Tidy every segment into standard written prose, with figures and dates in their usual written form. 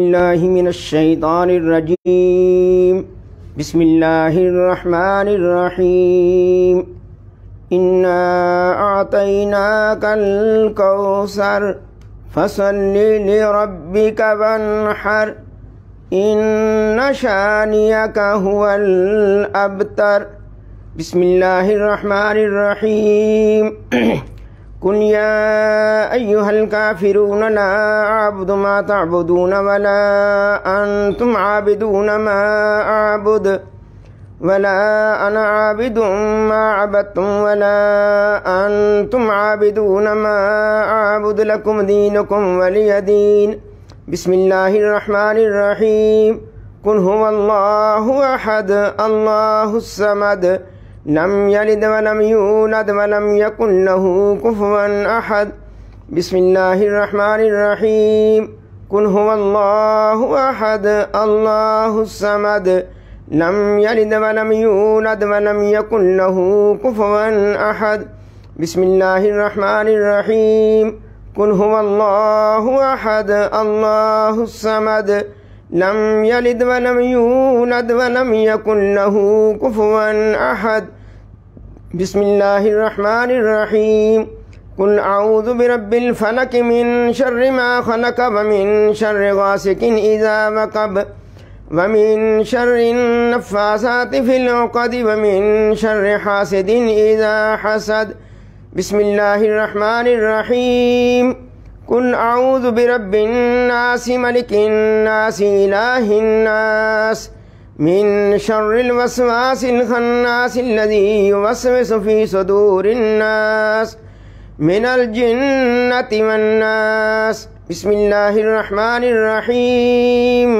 बिस्मिल्लाहि मिनश्शैतानिर्रजीम बिस्मिल्लाहिर्रहमानिर्रहीम इन्ना आतैनाकल कौसर फसल्लि लिरब्बिका वन्हर इन्न शानियका हुवल अबतर। बिस्मिल्लाहिर्रहमानिर्रहीम कुल या अय्युहल काफिरून ला अअबुदु मा तअबुदून वला अंतुम आबिदून मा अअबुद वला अना आबिदुम मा अबदतुम वला अंतुम आबिदून मा अअबुद लकुम दीनुकुम वलिय दीन। बिस्मिल्लाहिर्रहमानिर्रहीम कुल हुवल्लाहु अहद अल्लाहुस समद लम यलिद वलम यूलद वलम यकुन लहू कुफुवन अहद। बिस्मिल्लाहिर्रहमानिर्रहीम कुल हुवल्लाहु अहद अल्लाहुस समद लम यलिद वलम यूलद वलम यकुन लहू कुफुवन अहद। बिस्मिल्लाहिर्रहमानिर्रहीम कुल हुवल्लाहु अहद अल्लाहुस समद लम यलिद वलम यूलद वलम यकुन लहू कुफुवन अहद। बिस्मिल्लाहिर्रहमानिर्रहीम कुल अऊज़ु बिरब्बिल फलक मिन शर्रि मा खलक व मिन शर्रि गासिकिन इज़ा वक़ब व मिन शर्रिन नफ़्फ़ासाति फ़िल उक़द व मिन शर्रि हासिदिन इज़ा हसद। बिस्मिल्लाहिर्रहमानिर्रहीम कुल अऊज़ु बिरब्बिन नास मलिकिन नास इलाहिन नास मिन शर्रिल वस्वासिल खन्नास अल्लज़ी युवस्विसु फ़ी सुदूरिन नास मिनल जिन्नति वन्नास। बिस्मिल्लाहिर्रहमानिर्रहीम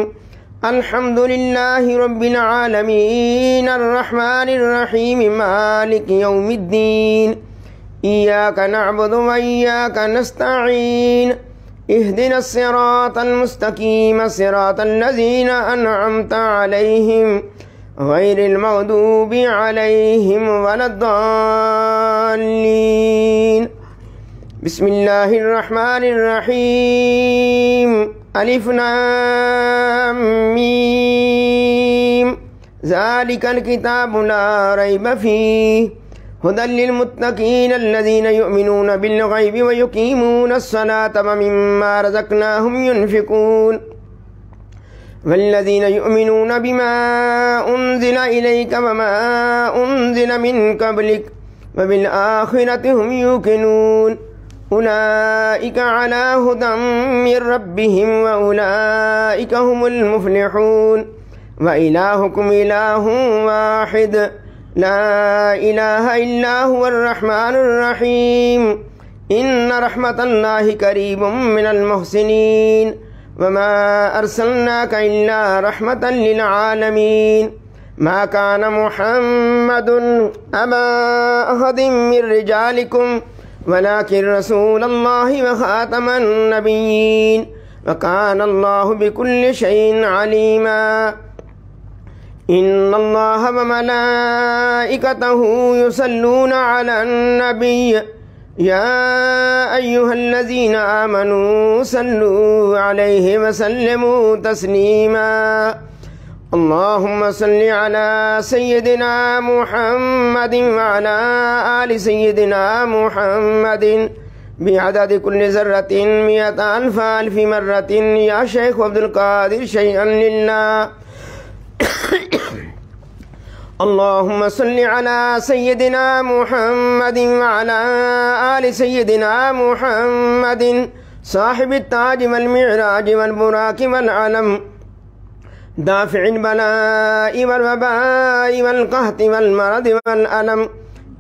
अल्हम्दुलिल्लाहि रब्बिल आलमीन अर्रहमानिर्रहीम मालिकि यौमिद्दीन इय्याका नअबुदु व इय्याका नस्तईन इहदिनस सिरातल मुस्तकीम सिरातल लज़ीना अनअमता अलैहिम गैरिल मग़दूबि अलैहिम वलद्दाल्लीन। बिस्मिल्लाहिर्रहमानिर्रहीम अलिफ लाम मीम ज़ालिकल किताबु ला रैब फ़ीह हुदल लिलमुत्तकीन अल्लज़ीना युमिनून बिल गैबि व युकीमूनस्सलाता व मिम्मा रज़क़नाहुम युनफ़िक़ून वल्लज़ीना युमिनून बिमा उन्ज़िला इलैका व मा उन्ज़िला मिन क़ब्लिक व बिल आख़िरति हुम युक़िनून उलाइका अला हुदम मिर रब्बिहिम व उलाइका हुमुल मुफ़्लिहून व इलाहुकुम इलाहुन वाहिद ला इलाहा इल्ला हुवर रहमानुर रहीम इन्ना रहमतल्लाहि करीबुम मिनल मुहसिनीन वमा अर्सलनाका इल्ला रहमतल लिल आलमीन। मा कान मुहम्मदुन अबा अहदिम मिर रिजालिकुम वलाकिन रसूलल्लाहि व खातमन नबिय्यीन व कानल्लाहु बिकुल्लि शैइन अलीमा। इन्नल्लाह व मलाइकतहु युसल्लूना अलन नबिय्य या अय्युहल्लज़ीना आमनू सल्लू अलैहि व सल्लिमू तस्लीमा। अल्लाहुम्मा सल्लि अला सय्यिदिना मुहम्मदिन व अला आलि सय्यिदिना मुहम्मदिन बिअददि कुल्लि ज़र्रतिन मिअता अल्फ़ि मर्रतिन या शेख अब्दुल कादिर शैअन लिल्लाह। अल्लाहुम्मा सल्लि अला सय्यिदिना मुहम्मदिन व अला आलि सय्यिदिना मुहम्मदिन साहिबित ताज वल मिअराज वल बुराक वल अलम दाफ़िइल बलाइ वल वबाइ वल क़हति वल मरद वल अलम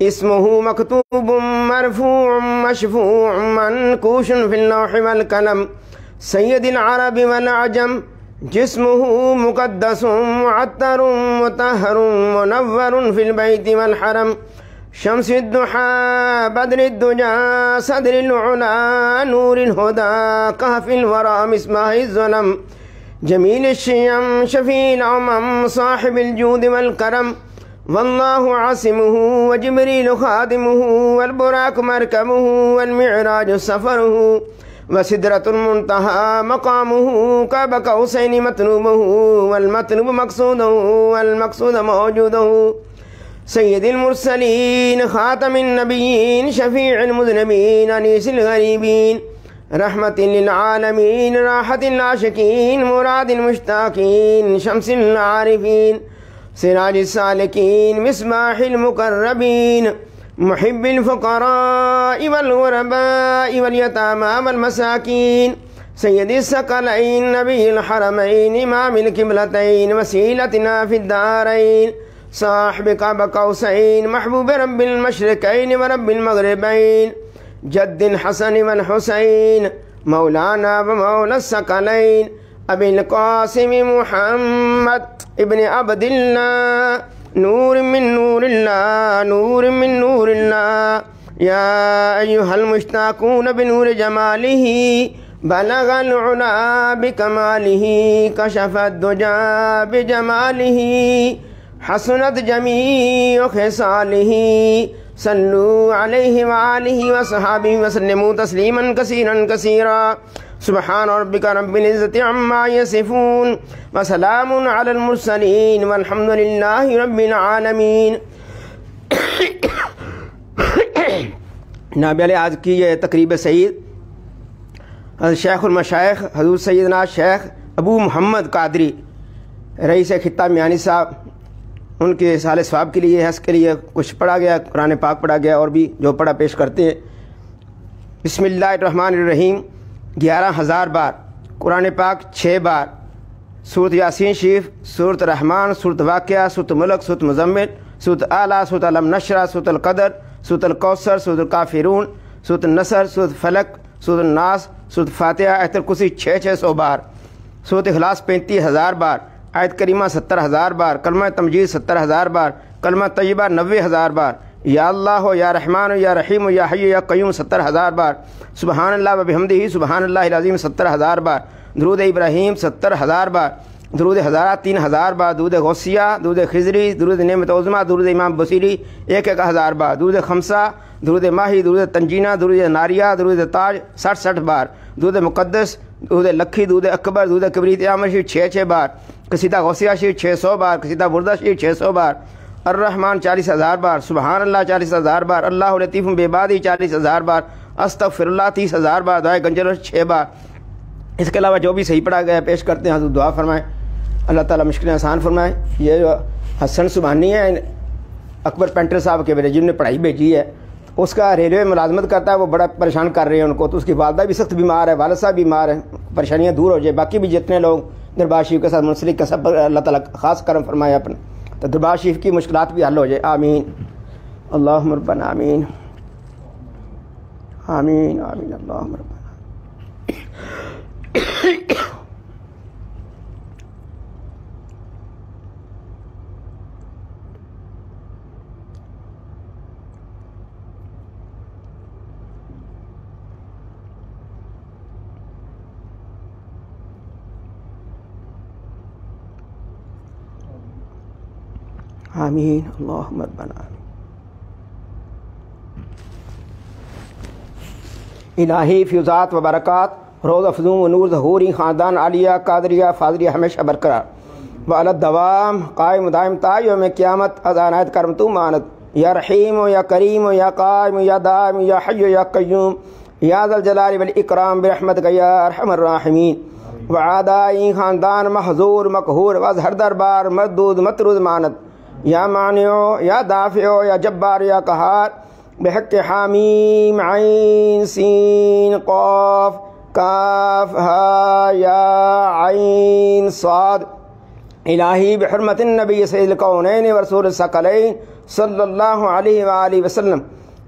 इस्मुहु मक्तूबुम मरफ़ूउम मशफ़ूउम मनकूशुन फ़िल लौहि वल कलम सय्यदिल अरबि वल अजम जिस्मुहु मुक़द्दसुम मुअत्तरुम मुतहहरुम मुनव्वरुन फ़िल बैति वल हरम शम्सिद्दुहा बद्रिद्दुजा सदरिल उला नूरिल हुदा कहफ़िल वरा मिस्बाहिज़ ज़लम जमीलिश शियम शफ़ील उमम साहिबिल जूद वल करम वल्लाहु आसिमुहु व जिब्रील खादिमुहु वल बुराक मरकबुहु वल मिअराज सफ़रुहु व सिदरतुल मुंतहा मकामुहु कब कौसैनि मतलूबुहु वल मतलूब मक़सूदुहु वल मक़सूद मौजूदुहु सय्यदिल मुरसलीन खातमिन नबिय्यीन शफ़ीउल मुज़निबीन अनीसिल गरीबीन रहमतिल लिल आलमीन राहतिल आशिकीन मुरादिल मुश्ताकीन शम्सिल आरिफीन सिराजिस सालिकीन मिस्बाहिल मुक़र्रबीन मुहिब्बिल फ़ुक़राइ वल ग़ुरबाइ वल यतामा वल मसाकीन सय्यदिस सकलैन नबिय्युल हरमैन इमामिल क़िबलतैन वसीलतिना फ़िद दारैन साहिब क़ब क़ौसैन महबूब रब्बिल मशरिक़ैन व रब्बिल मग़रिबैन जद्दिल हसन वल हुसैन मौलाना व मौला सकलैन अबिल क़ासिम मुहम्मद इब्न अब्दिल्लाह नूर मिन नूरिल्लाह नूर मिन नूरिल्लाह या अय्युहल मुश्ताक़ून बिनूर जमालिही बलगल उला बिकमालिही कशफद दुजा बिजमालिही हसनत जमीउ खिसालिही सल्लु अलैहि व आलिहि व सहाबिहि व सल्लिमु तस्लीमन कसीरन कसीरा सुबहान रब्बिका रब्बिल इज़्ज़ति अम्मा यसिफून व सलामुन अलल मुरसलीन वल्हम्दुलिल्लाहि रब्बिल आलमीन। नाबिल आज की ये तकरीब सईद शेखुल मशाइख हज़ूर सैयदना शेख अबू मोहम्मद कादरी रईस खित्ता मियानी साहब, उनके साले सवाब के लिए हस के लिए कुछ पढ़ा गया, कुरान पाक पढ़ा गया और भी जो पढ़ा पेश करते हैं। बिस्मिल्लाहिर्रहमानिर्रहीम 11,000 बार, कुरान पाक 6 बार, सूरत यासीन शरीफ, सूरत रहमान, सूरत वाक़िया, सूरत मुल्क, सूरत मुज़म्मिल, सूरत आला, सूरत अलम नशरा, सूरत अल-क़दर, सूरत अल-कौसर, सूरत काफ़िरून, सूरत नसर, सूरत फलक, सूरत नास, सूरत फातिहा, आयतुल कुर्सी 600 बार, सूरत इखलास 35,000 बार, आयत करीमा 70,000 बार, कलमा तमजीद 70,000 बार, कलमा तय्यबा 90,000 बार, या अल्लाह हो या रहमान या रहीम या हय्यु या क़य्यूम 70,000 बार, सुबहानल्लाह व बिहम्दिही सुबहानल्लाहिल अज़ीम 70,000 बार, दुरूद इब्राहीम 70,000 बार, दुरूद हज़ारा 3,000 बार, दुरूद गौसिया, दुरूद खिज़री, दुरूद नेमत उज़्मा, दुरूद इमाम बसीरी 1,000 बार, दुरूद खमसा, दुरूद माही, दुरूद तंजीना, दुरूद नारिया, दुरूद ताज 60 बार, दुरूद मुक़द्दस, दुरूद लखी, दुरूद अकबर, दुरूद किबरीत आमर शरीफ 6 बार, कसीदा गौसिया शरीफ 600 बार, कसीदा बुर्दा शरीफ 600 बार, अर्रहमान 40,000 बार, सुबहानल्लाह 40,000 बार, अल्लाहु लतीफ़ुम बिइबादी 40,000 बार, अस्तग़फिरुल्लाह 30,000 बार, दुआए गंजल 6 बार। इसके अलावा जो भी सही पढ़ा गया पेश करते हैं, हज़ूर दुआ फरमाएँ, अल्लाह ताला मुश्किलें आसान फरमाएँ। ये जो हसन सुबहानी है अकबर पेंटर साहब के बेटे जिन्होंने पढ़ाई भेजी है, उसका रेलवे मुलाजमत करता है, वो बड़ा परेशान कर रहे हैं उनको, तो उसकी वालदा भी सख्त बीमार है, वालिद साहब बीमार है, परेशानियाँ दूर हो जाए। बाकी भी जितने लोग दरबार शरीफ के साथ मुंसलिक है सब पर अल्लाह ताला ख़ास करम फरमाए अपने, तो दरबार शरीफ की मुश्किलात भी हल हो जाए। आमीन अल्लाहुम्मा रब्बना आमीन आमीन आमीन अल्लाहुम्मा रब्बना। आमीन अल्लाहुम्मा रब्बना आमीन। इलाही फ्यूज़ात व बरक़ात रोज़ अफ़ज़ूम व नूर ज़हूरी ख़ानदान आलिया कादरिया फ़ाज़लिया हमेशा बरकरार व अला दवाम कायम दायम ता यौम क़यामत अज़ानात करम तू मानत या रहीम या करीम या कायम या दाइम या हय्यु या क़य्यूम या ज़ल जलाली वल इकराम बिरहमतिक या अरहमर राहिमीन व आदाई ख़ानदान महज़ूर मक़हूर व हर दरबार मरदूद मतरूद मानत या मानियो या दाफ़ियो या जब्बार या कहार बिहक़्क़ि हामीम ऐन सीन क़ाफ़ काफ हा या ऐन साद इलाही बिहुर्मतिन नबी सय्यिदिल कौनैन व रसूलिस सकलैन सल्लल्लाहु अलैहि व आलिहि वसल्लम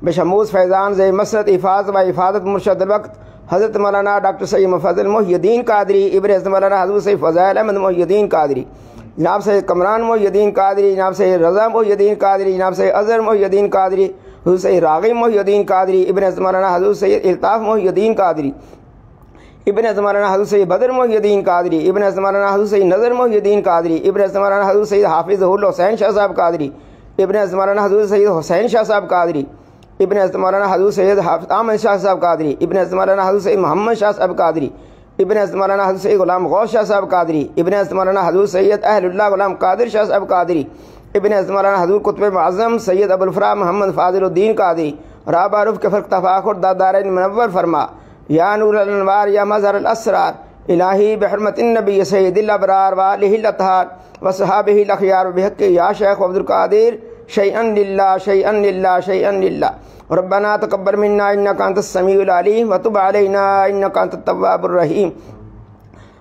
बेशमूस फैज़ान ज़े मसरत इफ़ाज़ व इफ़ादत मुर्शद वक्त हज़रत मौलाना डॉक्टर सैयद मुफ़द्दल मोहिउद्दीन कादरी इब्न हज़रत मौलाना हज़रत सैयद फ़ज़ाइल अहमद मोहिउद्दीन कादरी, जनाब सैयद कमरान मोहिउद्दीन कादरी, जनाब सैयद रज़ा मोहिउद्दीन कादरी, जनाब सैयद अज़हर मोहिउद्दीन कादरी, हज़रत सैयद राग़िब मोहिउद्दीन कादरी, इब्न हज़रत मौलाना हज़रत सैयद इल्ताफ़ मोहिउद्दीन कादरी, इब्न हज़रत मौलाना हज़रत सैयद बदर मोहिउद्दीन कादरी, इब्न हज़रत मौलाना हज़रत सैयद नज़र मोहिउद्दीन कादरी, इब्न हज़रत मौलाना हज़रत सैयद हाफ़िज़ हुल हुसैन शाह साहब कादरी, इब्न हज़रत मौलाना हज़रत सैयद हुसैन शाह साहब कादरी, इब्न हज़रत मौलाना हज़रत सैयद हाफ़िज़ अहमद शाह साहब कादरी, इब्न हज़रत मौलाना हज़रत सैयद मोहम्मद शाह साहब कादरी, इब्न हज़रत मौलाना हज़रत सैयद गुलाम गौस शाह साहब कादरी, इब्न हज़रत मौलाना हज़रत सैयद अहलुल्लाह गुलाम कादिर शाह साहब कादरी, इब्न हज़रत मौलाना हज़रत कुतुब मुअज़्ज़म सैयद अबुल फराह मोहम्मद फ़ाज़िलुद्दीन कादरी, राबारुफ़ के फ़र्क़ तफ़ाख़ुर दादारैन मुनव्वर फरमा, या नूर अल-अनवार या मज़हर अल-असरार, इलाही बिहुर्मतिन नबी सय्यदिल अबरार व आलिहिल अतहार व सहाबिहिल अख़यार बिहक़्क़ि या शेख़ अब्दुल क़ादिर शैअन लिल्लाह शैअन लिल्लाह शैअन लिल्लाह। रब्बना तक़ब्बल मिन्ना इन्नका अंतस समीउल अलीम व तुब अलैना इन्नका अंतत तव्वाबुर रहीम।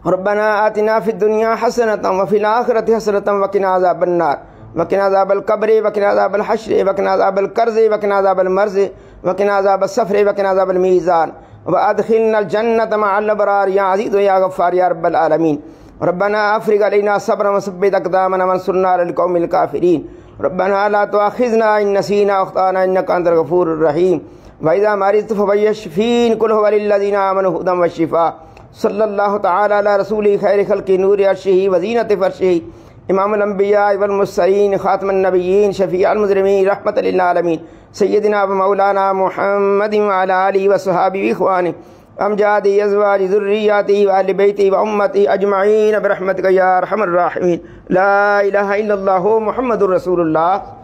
रब्बना आतिना फ़िद दुनिया हसनतन व फ़िल आख़िरति हसनतन व क़िना अज़ाबन नार व क़िना अज़ाबल क़ब्र व क़िना अज़ाबल हश्र व क़िना अज़ाबल क़र्ज़ व क़िना अज़ाबल मर्ज़ व क़िना अज़ाबस सफ़र व क़िना अज़ाबल मीज़ान व अदखिलनल जन्नत मअल अबरार या अज़ीज़ या गफ़्फ़ार या रब्बल आलमीन। रब्बना अफ़रिग़ अलैना सब्रन व सब्बित अक़दामना वंसुरना अलल क़ौमिल काफ़िरीन। रब्बना ला तुआख़िज़ना इन नसीना अव अख़्ताना इन्नका अंतल गफ़ूरुर रहीम। व इज़ा मरिज़्तु फ़शफ़ीन कुल हुवा लिल्लज़ीना आमनू हुदन व शिफ़ा। सल्लल्लाहु तआला अला रसूलिही खैरि ख़ल्क़ि नूरि अर्शिही व ज़ीनति फ़र्शिही इमामुल अंबिया वल मुरसलीन ख़ातमुन नबिय्यीन शफ़ीअल मुज़निबीन रहमतल लिल आलमीन सय्यदिना व मौलाना मुहम्मदिन व अला आलिहि व सहाबिहि व इख़वानिहि अमजादी अज़वाजी ज़ुर्रिय्यातिहि व अहलि बैतिहि व उम्मतिहि अजमईन बिरहमतिका या अरहमर राहिमीन। ला इलाहा इल्लल्लाह मुहम्मदुर रसूलुल्लाह।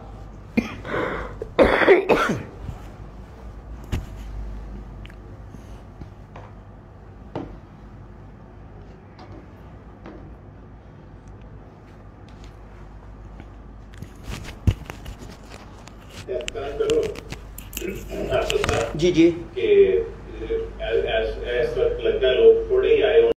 जी जी। कि इस वक्त लगता है लोग थोड़े ही आए